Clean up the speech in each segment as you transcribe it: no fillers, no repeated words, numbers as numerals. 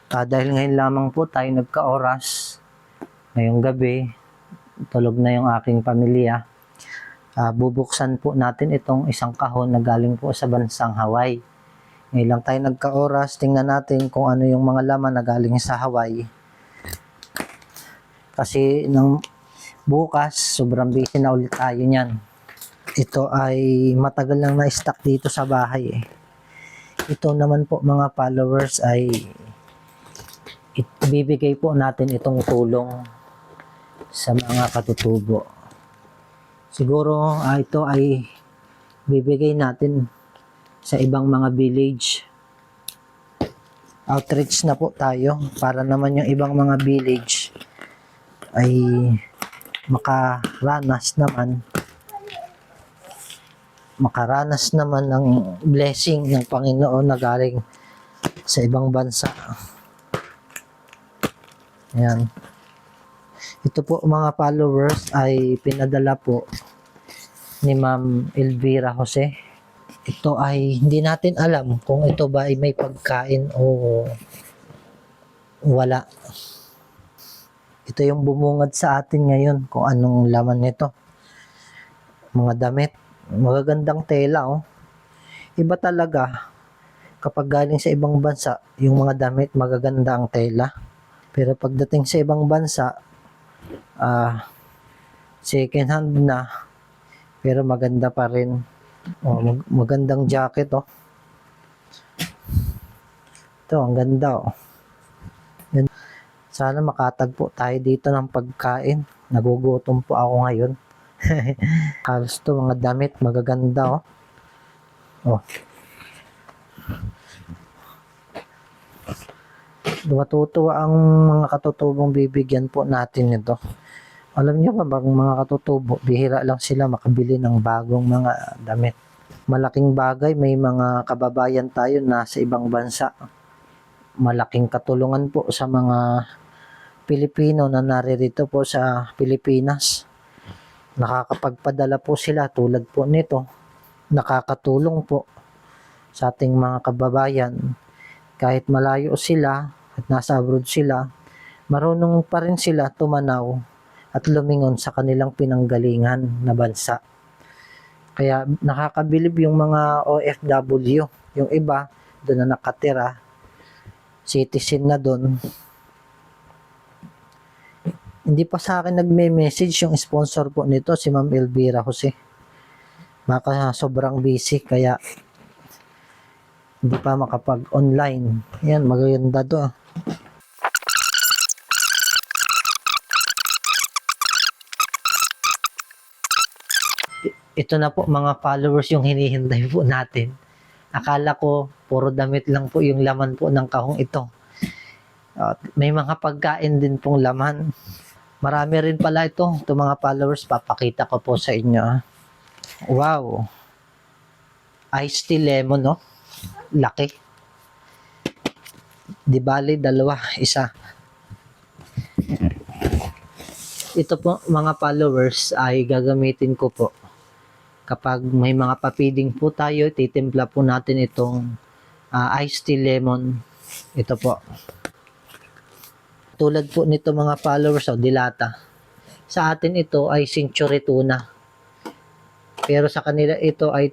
Dahil ngayon lamang po tayo nagka-oras, ngayong gabi, tulog na yung aking pamilya. Bubuksan po natin itong isang kahon na galing po sa bansang Hawaii. Ngayon lang tayo nagka-oras, tingnan natin kung ano yung mga laman na galing sa Hawaii. Kasi nang bukas, sobrang busy na ulit tayo niyan. Ito ay matagal lang na-stock dito sa bahay. Ito naman po mga followers ay ibibigay po natin itong tulong sa mga katutubo. Siguro ito ay bibigay natin sa ibang mga village. Outreach na po tayo para naman yung ibang mga village ay makaranas naman ng blessing ng Panginoon na galing sa ibang bansa. Ayan. Ito po mga followers ay pinadala po ni Ma'am Elvira Jose. Ito ay hindi natin alam kung ito ba ay may pagkain o wala. Ito yung bumungad sa atin ngayon kung anong laman nito. Mga damit. Magagandang tela oh. Iba talaga kapag galing sa ibang bansa, yung mga damit magaganda ang tela. Pero pagdating sa ibang bansa, second hand na, pero maganda pa rin. Magandang jacket oh. Ito, ang ganda oh. Sana makatagpo tayo dito ng pagkain. Nagugutom po ako ngayon. Halos to mga damit, magaganda oh. Matutuwa ang mga katutubong bibigyan po natin nito. Alam niyo ba mga katutubo, bihira lang sila makabili ng bagong mga damit. Malaking bagay, may mga kababayan tayo na sa ibang bansa. Malaking katulungan po sa mga Pilipino na naririto po sa Pilipinas. Nakakapagpadala po sila tulad po nito. Nakakatulong po sa ating mga kababayan. Kahit malayo sila at nasa abroad sila, marunong pa rin sila tumanaw at lumingon sa kanilang pinanggalingan na bansa. Kaya nakakabilib yung mga OFW. Yung iba, doon na nakatira, citizen na doon. Hindi pa sa akin nagme-message yung sponsor po nito, si Ma'am Elvira Jose. Baka sobrang busy, kaya hindi pa makapag-online. Yan, maganda to. Ito na po mga followers yung hinihintay po natin. Akala ko puro damit lang po yung laman po ng kahong ito. May mga pagkain din pong laman. Marami rin pala ito. Ito mga followers, papakita ko po sa inyo. Wow. Iced tea lemon, no? Laki. Di bali, dalawa, isa. Ito po mga followers ay gagamitin ko po. Kapag may mga papiding po tayo, titimpla po natin itong iced tea lemon. Ito po. Tulad po nito mga followers, dilata. Sa atin ito ay century tuna. Pero sa kanila ito ay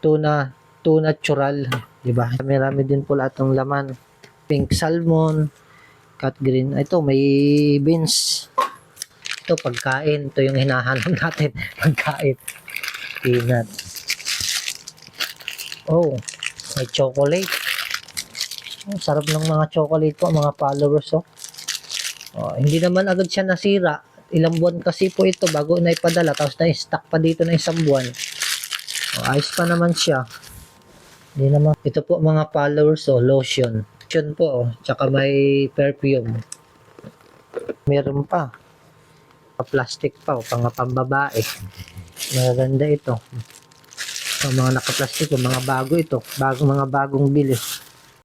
tuna natural, di ba? Marami din po lahat ng laman. Pink salmon, cut green. Ito may beans. Ito pagkain. Ito yung hinahanap natin. Pagkain. Peanut. Oh, may chocolate. Oh, sarap ng mga chocolate po, mga followers. Hindi naman agad siya nasira. Ilang buwan kasi po ito bago na ipadala. Tapos na-stock pa dito na isang buwan. Ayos pa naman siya. Hindi naman. Ito po mga followers, lotion. Lotion po, tsaka may perfume. Meron pa. Plastic pa, pang pambabae. Maganda ito. Mga naka-plastic, mga bago ito. Mga bagong bili.